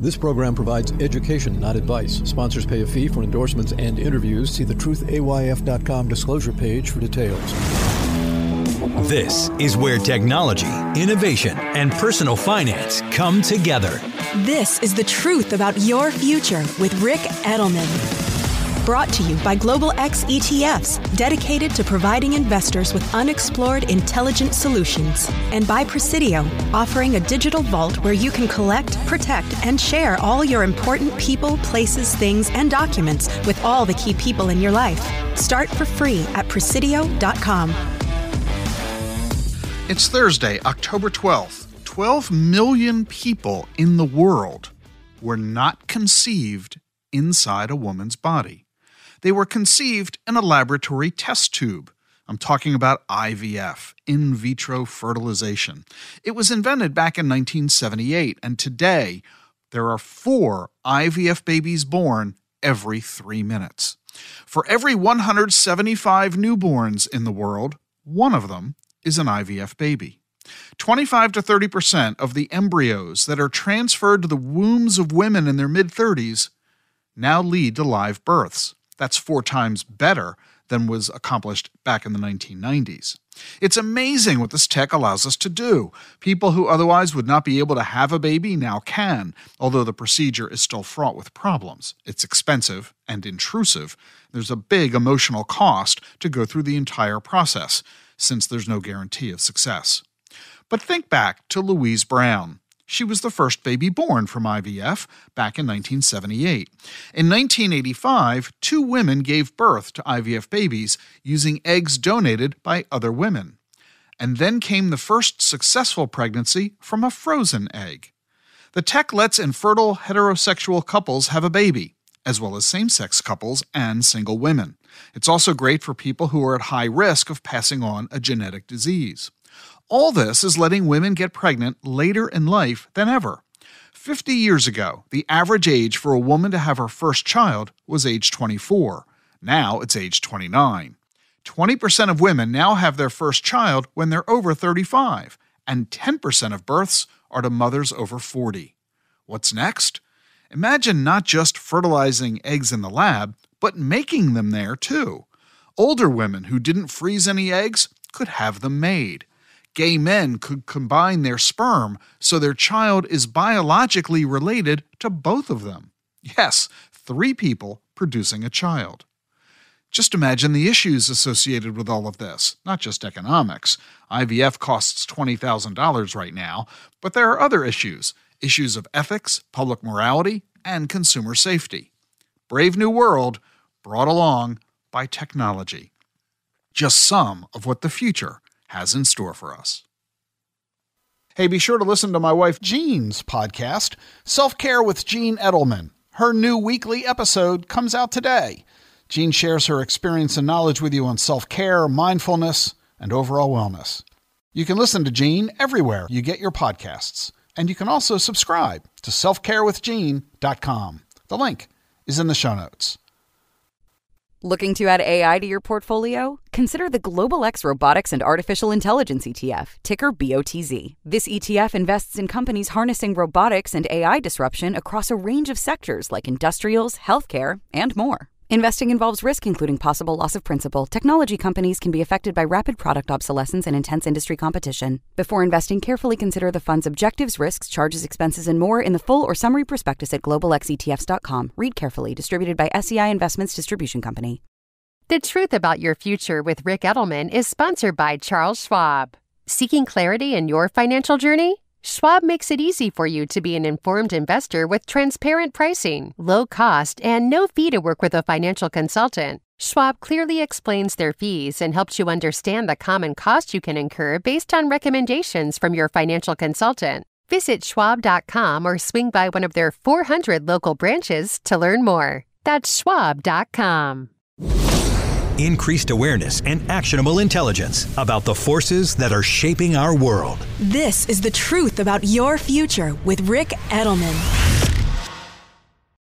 This program provides education, not advice. Sponsors pay a fee for endorsements and interviews. See the truthayf.com disclosure page for details. This is where technology, innovation, and personal finance come together. This is The Truth About Your Future with Rick Edelman. Brought to you by Global X ETFs, dedicated to providing investors with unexplored intelligent solutions. And by Presidio, offering a digital vault where you can collect, protect, and share all your important people, places, things, and documents with all the key people in your life. Start for free at Presidio.com. It's Thursday, October 12th. 12 million people in the world were not conceived inside a woman's body. They were conceived in a laboratory test tube. I'm talking about IVF, in vitro fertilization. It was invented back in 1978, and today there are 4 IVF babies born every 3 minutes. For every 175 newborns in the world, one of them is an IVF baby. 25 to 30% of the embryos that are transferred to the wombs of women in their mid-30s now lead to live births. That's 4 times better than was accomplished back in the 1990s. It's amazing what this tech allows us to do. People who otherwise would not be able to have a baby now can, although the procedure is still fraught with problems. It's expensive and intrusive. There's a big emotional cost to go through the entire process, since there's no guarantee of success. But think back to Louise Brown. She was the first baby born from IVF back in 1978. In 1985, 2 women gave birth to IVF babies using eggs donated by other women. And then came the first successful pregnancy from a frozen egg. The tech lets infertile heterosexual couples have a baby, as well as same-sex couples and single women. It's also great for people who are at high risk of passing on a genetic disease. All this is letting women get pregnant later in life than ever. 50 years ago, the average age for a woman to have her first child was age 24. Now it's age 29. 20% of women now have their first child when they're over 35, and 10% of births are to mothers over 40. What's next? Imagine not just fertilizing eggs in the lab, but making them there too. Older women who didn't freeze any eggs could have them made. Gay men could combine their sperm so their child is biologically related to both of them. Yes, 3 people producing a child. Just imagine the issues associated with all of this, not just economics. IVF costs $20,000 right now, but there are other issues of ethics, public morality, and consumer safety. Brave new world brought along by technology. Just some of what the future has in store for us. Hey, be sure to listen to my wife Jean's podcast, Self-Care with Jean Edelman. Her new weekly episode comes out today. Jean shares her experience and knowledge with you on self-care, mindfulness, and overall wellness. You can listen to Jean everywhere you get your podcasts, and you can also subscribe to selfcarewithjean.com. The link is in the show notes. Looking to add AI to your portfolio? Consider the Global X Robotics and Artificial Intelligence ETF, ticker BOTZ. This ETF invests in companies harnessing robotics and AI disruption across a range of sectors like industrials, healthcare, and more. Investing involves risk, including possible loss of principal. Technology companies can be affected by rapid product obsolescence and intense industry competition. Before investing, carefully consider the fund's objectives, risks, charges, expenses, and more in the full or summary prospectus at globalxetfs.com. Read carefully. Distributed by SEI Investments Distribution Company. The Truth About Your Future with Rick Edelman is sponsored by Charles Schwab. Seeking clarity in your financial journey? Schwab makes it easy for you to be an informed investor with transparent pricing, low cost, and no fee to work with a financial consultant. Schwab clearly explains their fees and helps you understand the common costs you can incur based on recommendations from your financial consultant. Visit schwab.com or swing by one of their 400 local branches to learn more. That's schwab.com. Increased awareness and actionable intelligence about the forces that are shaping our world. This is The Truth About Your Future with Rick Edelman.